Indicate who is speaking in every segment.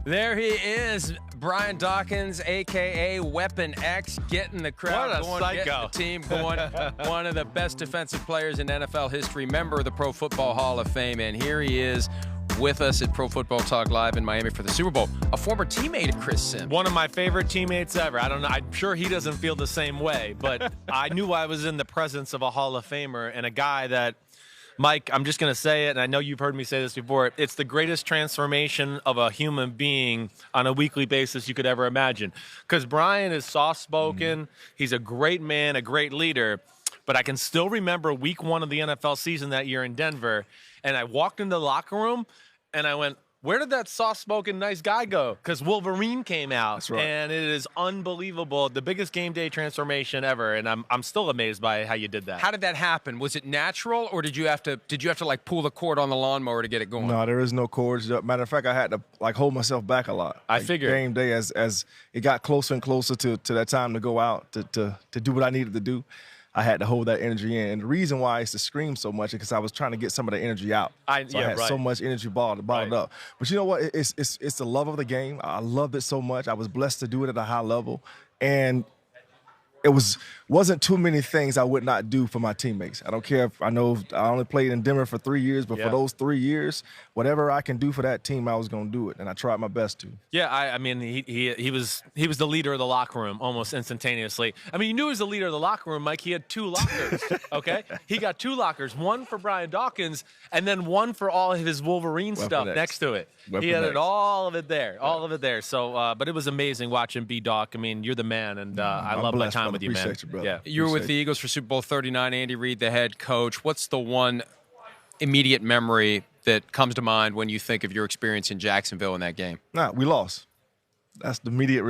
Speaker 1: There he is, Brian Dawkins, a.k.a. Weapon X, getting the crowd going,
Speaker 2: psycho.
Speaker 1: getting the team going. One of the best defensive players in NFL history, member of the Pro Football Hall of Fame, and here he is with us at Pro Football Talk Live in Miami for the Super Bowl. A former teammate of Chris Sims.
Speaker 2: One of my favorite teammates ever. I don't know. I'm sure he doesn't feel the same way, but I knew I was in the presence of a Hall of Famer and a guy that, Mike, I'm just going to say it, and I know you've heard me say this before. It's the greatest transformation of a human being on a weekly basis you could ever imagine. Because Brian is soft-spoken. He's a great man, a great leader. But I can still remember week 1 of the NFL season that year in Denver, and I walked into the locker room, and I went, where did that soft-spoken nice guy go? Because Wolverine came out,
Speaker 3: That's right.
Speaker 2: And it is unbelievable. The biggest game day transformation ever, and I'm still amazed by how you did that.
Speaker 1: How did that happen? Was it natural, or did you have to like pull the cord on the lawnmower to get it going?
Speaker 3: No, there is no cords. Matter of fact, I had to like hold myself back a lot.
Speaker 2: I
Speaker 3: like,
Speaker 2: figured.
Speaker 3: Game day, as it got closer and closer to that time to go out to do what I needed to do, I had to hold that energy in. And the reason why I used to scream so much is because I was trying to get some of the energy out. I had so much energy bottled up. But you know what? It's the love of the game. I loved it so much. I was blessed to do it at a high level. And it wasn't too many things I would not do for my teammates. I don't care if I know I only played in Denver for 3 years, but for those 3 years, whatever I can do for that team, I was going to do it, and I tried my best to.
Speaker 2: Yeah, I mean, he was the leader of the locker room almost instantaneously. I mean, you knew he was the leader of the locker room, Mike. He had 2 lockers, okay? He got 2 lockers, one for Brian Dawkins and then one for all of his Wolverine stuff next to it. He had all of it there. So, but it was amazing watching B-Doc. I mean, you're the man, and I love my time with you, man.
Speaker 3: Appreciate you, brother.
Speaker 2: Yeah.
Speaker 1: You were with the Eagles for Super Bowl 39, Andy Reid, the head coach. What's the one immediate memory that comes to mind when you think of your experience in Jacksonville in that game?
Speaker 3: Nah, we lost. That's the immediate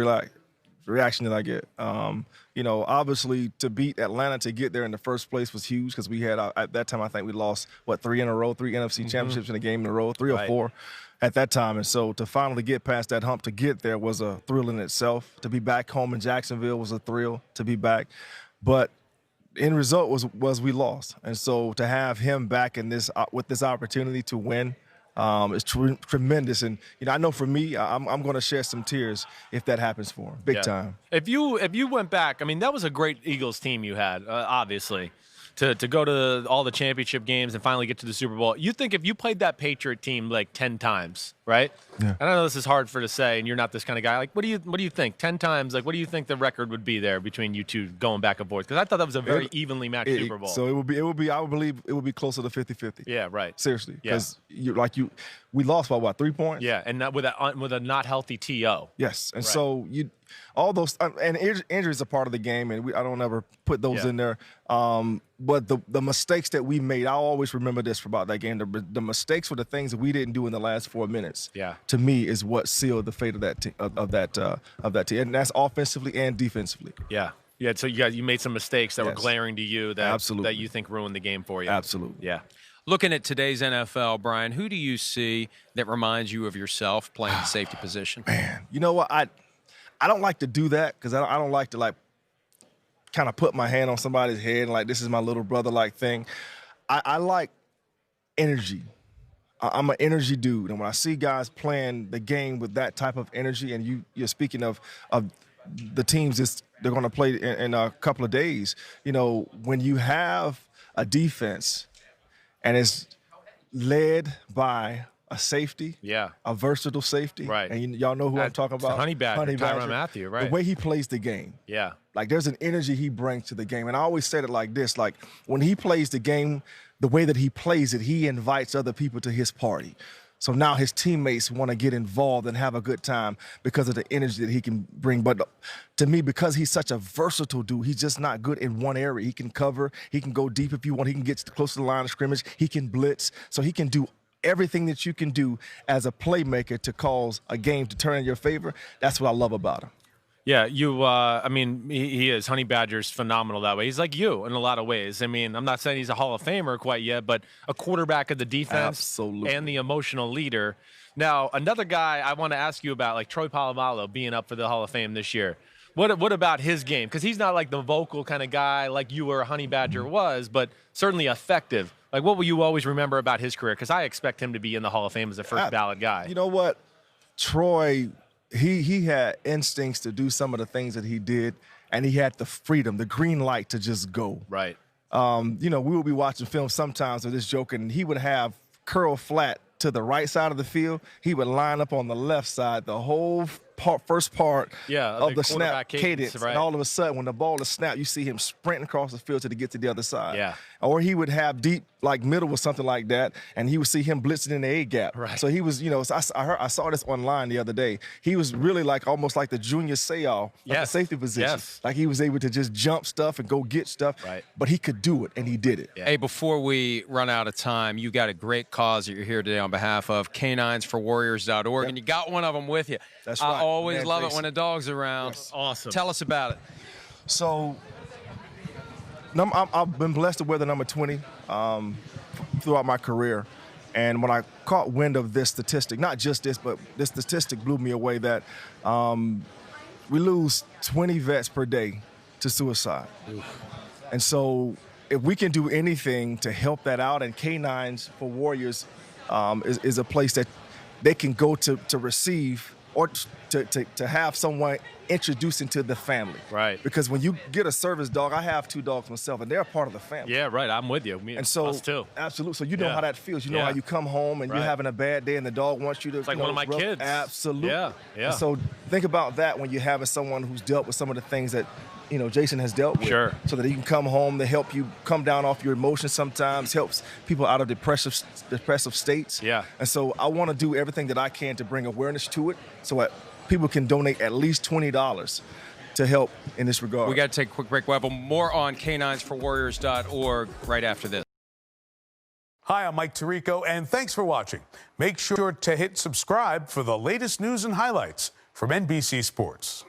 Speaker 3: reaction that I get. Obviously, to beat Atlanta, to get there in the first place was huge because we had, at that time, I think we lost, 3 in a row, 3 NFC championships in a game in a row, 3 or 4 at that time. And so to finally get past that hump, to get there was a thrill in itself. To be back home in Jacksonville was a thrill to be back. But end result was we lost. And so to have him back in this with this opportunity to win is tremendous. And I know for me, I'm going to shed some tears if that happens for him, big time.
Speaker 2: If you went back, I mean, that was a great Eagles team you had, obviously. To go to all the championship games and finally get to the Super Bowl. You think if you played that Patriot team like 10 times, right? Yeah. I know this is hard to say, and you're not this kind of guy. Like, what do you think? 10 times, like, what do you think the record would be there between you two going back and forth? Because I thought that was a very evenly matched Super Bowl.
Speaker 3: So it would be. I would believe it would be closer to 50-50.
Speaker 2: Yeah, right.
Speaker 3: Seriously, because we lost by 3 points?
Speaker 2: Yeah, and with a not healthy TO.
Speaker 3: Yes, and so all those and injuries are part of the game, and I don't ever put those in there. But the mistakes that we made, I always remember this about that game. The mistakes were the things that we didn't do in the last 4 minutes. Yeah, to me, is what sealed the fate of that team, and that's offensively and defensively.
Speaker 2: Yeah. Yeah, so you made some mistakes that were glaring to you that you think ruined the game for you.
Speaker 3: Absolutely.
Speaker 2: Yeah.
Speaker 1: Looking at today's NFL, Brian, who do you see that reminds you of yourself playing the safety position?
Speaker 3: Man, you know what? I don't like to do that because I don't like to kind of put my hand on somebody's head and this is my little brother thing. I like energy. I'm an energy dude, and when I see guys playing the game with that type of energy, and you're speaking of the teams they're going to play in a couple of days, when you have a defense and it's led by a safety, a versatile safety,
Speaker 2: right?
Speaker 3: And y'all know who I'm talking about,
Speaker 2: Honey Badger, Tyrann Mathieu, right?
Speaker 3: The way he plays the game, there's an energy he brings to the game, and I always said it like this: when he plays the game, the way that he plays it, he invites other people to his party. So now his teammates want to get involved and have a good time because of the energy that he can bring. But to me, because he's such a versatile dude, he's just not good in one area. He can cover, he can go deep if you want, he can get close to the line of scrimmage, he can blitz, so he can do everything that you can do as a playmaker to cause a game to turn in your favor. That's what I love about him.
Speaker 2: Yeah, he is. Honey Badger's phenomenal that way. He's like you in a lot of ways. I mean, I'm not saying he's a Hall of Famer quite yet, but a quarterback of the defense and the emotional leader. Now, another guy I want to ask you about, like Troy Polamalu being up for the Hall of Fame this year. What about his game? Because he's not like the vocal kind of guy like you or Honey Badger was, but certainly effective. Like, what will you always remember about his career? Because I expect him to be in the Hall of Fame as a first ballot guy.
Speaker 3: You know what? Troy, he had instincts to do some of the things that he did, and he had the freedom, the green light to just go.
Speaker 2: Right.
Speaker 3: You know, we would be watching film sometimes of this joke, and he would have curl flat to the right side of the field. He would line up on the left side the whole first part of the snap cadence.
Speaker 2: Right.
Speaker 3: And all of a sudden, when the ball is snapped, you see him sprinting across the field to get to the other side.
Speaker 2: Yeah.
Speaker 3: Or he would have deep, like middle or something like that, and he would see him blitzing in the A gap.
Speaker 2: Right.
Speaker 3: So he was, you know, I saw this online the other day. He was really like almost like the junior Sayal of the safety position.
Speaker 2: Yes.
Speaker 3: Like he was able to just jump stuff and go get stuff.
Speaker 2: Right.
Speaker 3: But he could do it, and he did it.
Speaker 1: Hey, before we run out of time, you got a great cause that you're here today on behalf of caninesforwarriors.org, and you got one of them with you.
Speaker 3: That's right.
Speaker 1: I always
Speaker 3: Man,
Speaker 1: love
Speaker 3: Tracy.
Speaker 1: it when a dog's around.
Speaker 3: Yes.
Speaker 2: Awesome.
Speaker 1: Tell us about it.
Speaker 3: So I've been blessed to wear the number 20 throughout my career. And when I caught wind of this statistic, not just this, but this statistic blew me away that we lose 20 vets per day to suicide. Oof. And so if we can do anything to help that out, and Canines for Warriors is a place that they can go to receive or to have someone introduced into the family.
Speaker 2: Right.
Speaker 3: Because when you get a service dog, I have 2 dogs myself, and they're a part of the family.
Speaker 2: Yeah, right. I'm with you.
Speaker 3: And so,
Speaker 2: us too.
Speaker 3: Absolutely. So you know how that feels. You know how you come home and
Speaker 2: Right.
Speaker 3: you're having a bad day, and the dog wants you to.
Speaker 2: It's like one of my kids.
Speaker 3: Absolutely.
Speaker 2: Yeah, yeah.
Speaker 3: And so think about that when you're having someone who's dealt with some of the things that, you know, Jason has dealt with.
Speaker 2: Sure.
Speaker 3: So that he can come home to help you come down off your emotions sometimes, helps people out of depressive states.
Speaker 2: Yeah.
Speaker 3: And so I want to do everything that I can to bring awareness to it, so that people can donate at least $20 to help in this regard.
Speaker 1: We got to take a quick break. We'll have more on caninesforwarriors.org right after this.
Speaker 4: Hi, I'm Mike Tirico, and thanks for watching. Make sure to hit subscribe for the latest news and highlights from NBC Sports.